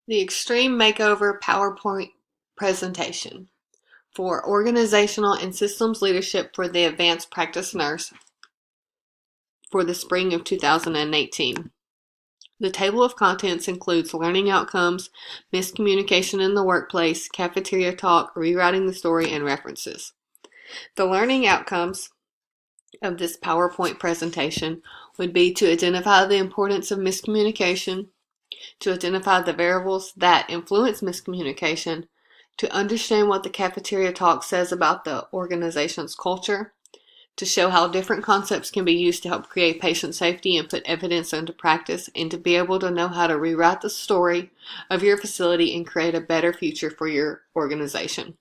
The X-Treme Makeover PowerPoint presentation for organizational and systems leadership for the advanced practice nurse for the spring of 2018. The table of contents includes learning outcomes, miscommunication in the workplace, cafeteria talk, rewriting the story, and references. The learning outcomes of this PowerPoint presentation would be to identify the importance of miscommunication, to identify the variables that influence miscommunication, to understand what the cafeteria talk says about the organization's culture, to show how different concepts can be used to help create patient safety and put evidence into practice, and to be able to know how to rewrite the story of your facility and create a better future for your organization.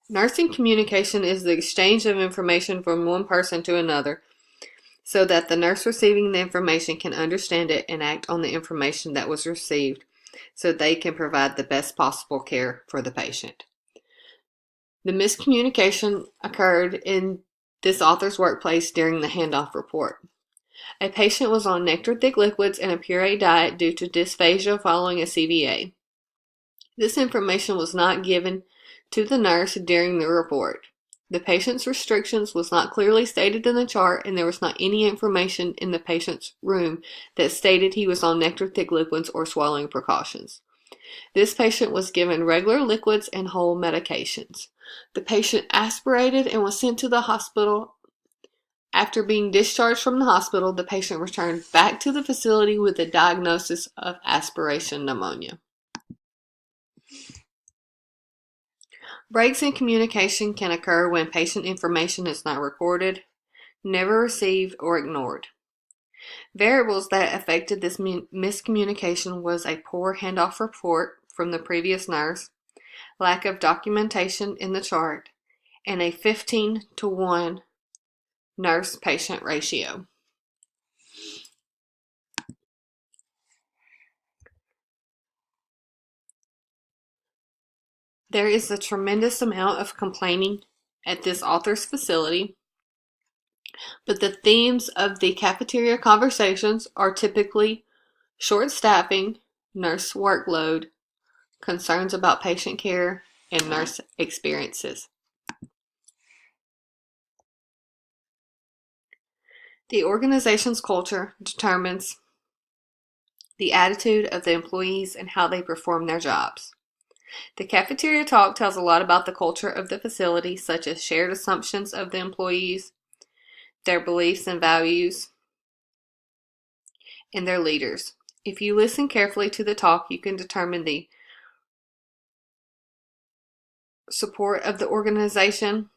Nursing communication is the exchange of information from one person to another so that the nurse receiving the information can understand it and act on the information that was received so they can provide the best possible care for the patient. The miscommunication occurred in this author's workplace during the handoff report. A patient was on nectar-thick liquids and a puree diet due to dysphagia following a CVA. This information was not given to the nurse during the report. The patient's restrictions was not clearly stated in the chart, and there was not any information in the patient's room that stated he was on nectar-thick liquids or swallowing precautions. This patient was given regular liquids and whole medications. The patient aspirated and was sent to the hospital. After being discharged from the hospital, the patient returned back to the facility with a diagnosis of aspiration pneumonia. Breaks in communication can occur when patient information is not recorded, never received, or ignored. Variables that affected this miscommunication was a poor handoff report from the previous nurse, lack of documentation in the chart, and a 15-to-1 nurse-patient ratio. There is a tremendous amount of complaining at this author's facility, but the themes of the cafeteria conversations are typically short staffing, nurse workload, concerns about patient care, and nurse experiences. The organization's culture determines the attitude of the employees and how they perform their jobs. The cafeteria talk tells a lot about the culture of the facility, such as shared assumptions of the employees, their beliefs and values, and their leaders. If you listen carefully to the talk, you can determine the support of the organization,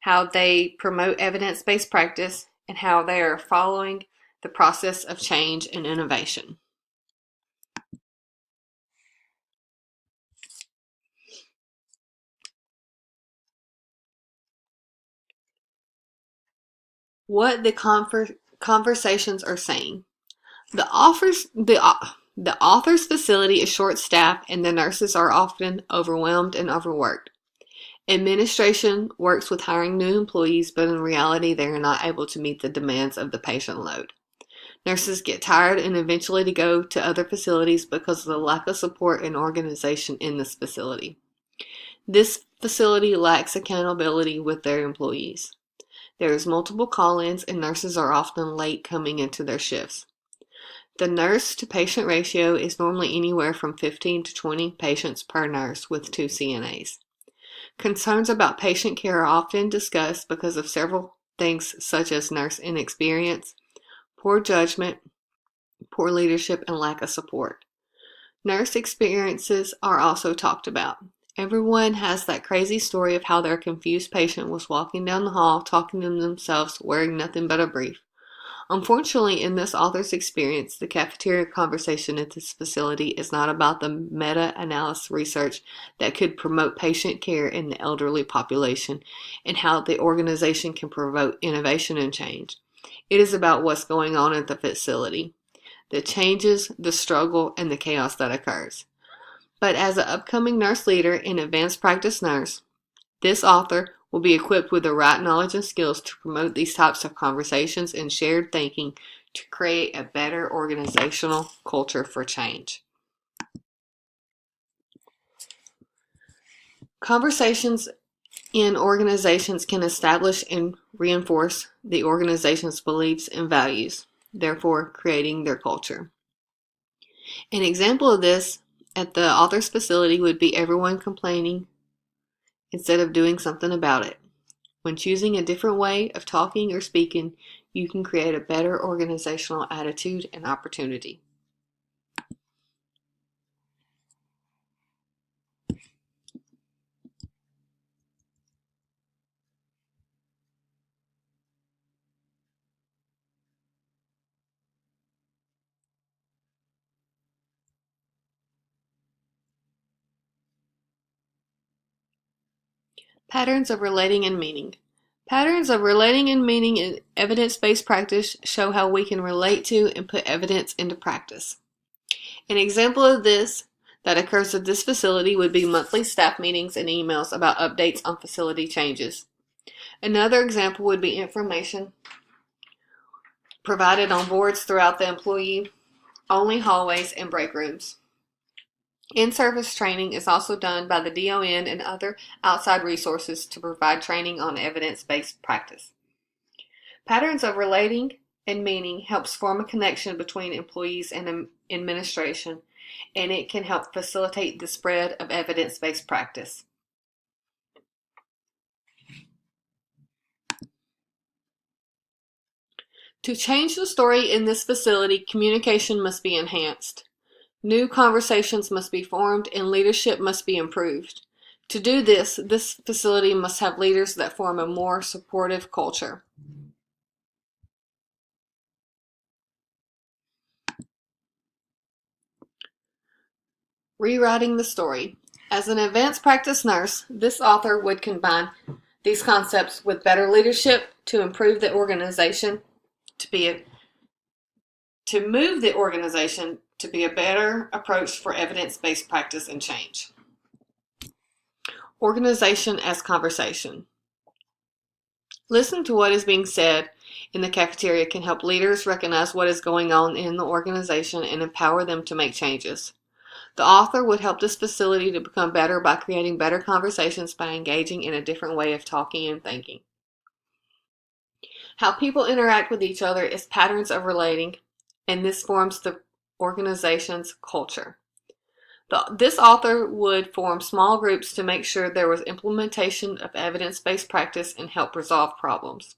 how they promote evidence-based practice, and how they are following the process of change and innovation. What the conversations are saying. The author's facility is short-staffed and the nurses are often overwhelmed and overworked. Administration works with hiring new employees, but in reality they are not able to meet the demands of the patient load. Nurses get tired and eventually to go to other facilities because of the lack of support and organization in this facility. This facility lacks accountability with their employees. There is multiple call-ins and nurses are often late coming into their shifts. The nurse-to-patient ratio is normally anywhere from 15 to 20 patients per nurse with 2 CNAs. Concerns about patient care are often discussed because of several things such as nurse inexperience, poor judgment, poor leadership, and lack of support. Nurse experiences are also talked about. Everyone has that crazy story of how their confused patient was walking down the hall talking to themselves wearing nothing but a brief. Unfortunately, in this author's experience, the cafeteria conversation at this facility is not about the meta-analysis research that could promote patient care in the elderly population and how the organization can promote innovation and change. It is about what's going on at the facility, the changes, the struggle, and the chaos that occurs. But as an upcoming nurse leader and advanced practice nurse, this author will be equipped with the right knowledge and skills to promote these types of conversations and shared thinking to create a better organizational culture for change. Conversations in organizations can establish and reinforce the organization's beliefs and values, therefore creating their culture. An example of this at the author's facility would be everyone complaining instead of doing something about it. When choosing a different way of talking or speaking, you can create a better organizational attitude and opportunity. Patterns of relating and meaning. Patterns of relating and meaning in evidence-based practice show how we can relate to and put evidence into practice. An example of this that occurs at this facility would be monthly staff meetings and emails about updates on facility changes. Another example would be information provided on boards throughout the employee-only hallways and break rooms. In-service training is also done by the DON and other outside resources to provide training on evidence-based practice. Patterns of relating and meaning helps form a connection between employees and administration, and it can help facilitate the spread of evidence-based practice. To change the story in this facility, communication must be enhanced. New conversations must be formed and leadership must be improved. To do this, this facility must have leaders that form a more supportive culture. Rewriting the story. As an advanced practice nurse, this author would combine these concepts with better leadership to improve the organization to move the organization to be a better approach for evidence-based practice and change. Organization as conversation. Listening to what is being said in the cafeteria can help leaders recognize what is going on in the organization and empower them to make changes. The author would help this facility to become better by creating better conversations by engaging in a different way of talking and thinking. How people interact with each other is patterns of relating, and this forms the organization's culture. This author would form small groups to make sure there was implementation of evidence-based practice and help resolve problems.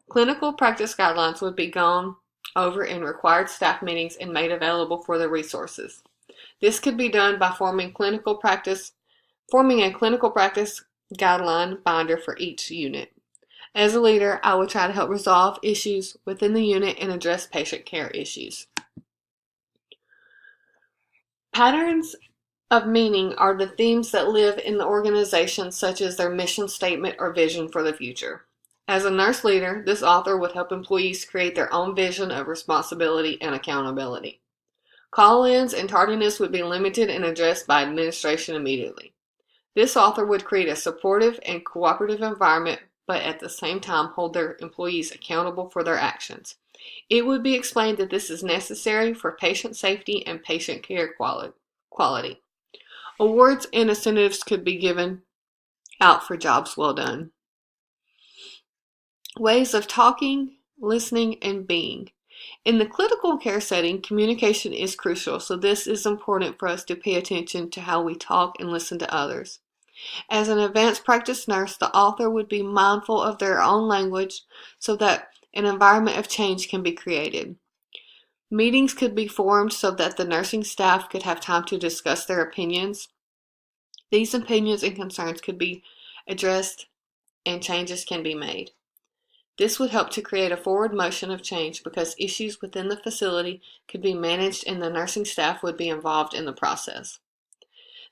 Clinical practice guidelines would be gone over in required staff meetings and made available for the resources. This could be done by forming a clinical practice guideline binder for each unit. As a leader, I would try to help resolve issues within the unit and address patient care issues. Patterns of meaning are the themes that live in the organization, such as their mission statement or vision for the future. As a nurse leader, this author would help employees create their own vision of responsibility and accountability. Call-ins and tardiness would be limited and addressed by administration immediately. This author would create a supportive and cooperative environment, but at the same time hold their employees accountable for their actions. It would be explained that this is necessary for patient safety and patient care quality. Awards and incentives could be given out for jobs well done. Ways of talking, listening, and being. In the clinical care setting, communication is crucial, so this is important for us to pay attention to how we talk and listen to others. As an advanced practice nurse, the author would be mindful of their own language so that an environment of change can be created. Meetings could be formed so that the nursing staff could have time to discuss their opinions. These opinions and concerns could be addressed and changes can be made. This would help to create a forward motion of change because issues within the facility could be managed and the nursing staff would be involved in the process.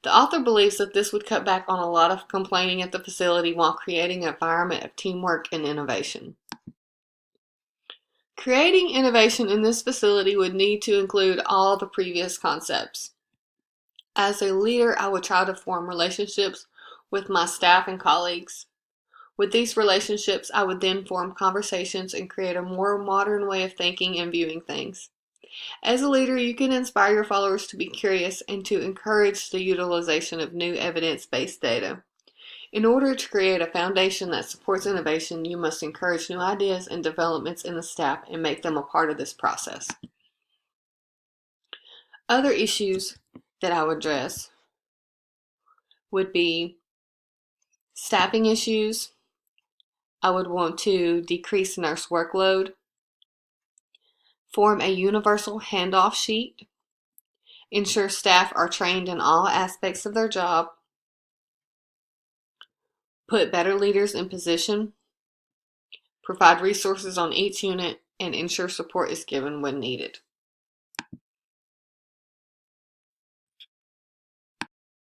The author believes that this would cut back on a lot of complaining at the facility while creating an environment of teamwork and innovation. Creating innovation in this facility would need to include all the previous concepts. As a leader, I would try to form relationships with my staff and colleagues. With these relationships, I would then form conversations and create a more modern way of thinking and viewing things. As a leader, you can inspire your followers to be curious and to encourage the utilization of new evidence-based data. In order to create a foundation that supports innovation, you must encourage new ideas and developments in the staff and make them a part of this process. Other issues that I would address would be staffing issues. I would want to decrease nurse workload, form a universal handoff sheet, ensure staff are trained in all aspects of their job, put better leaders in position, provide resources on each unit, and ensure support is given when needed.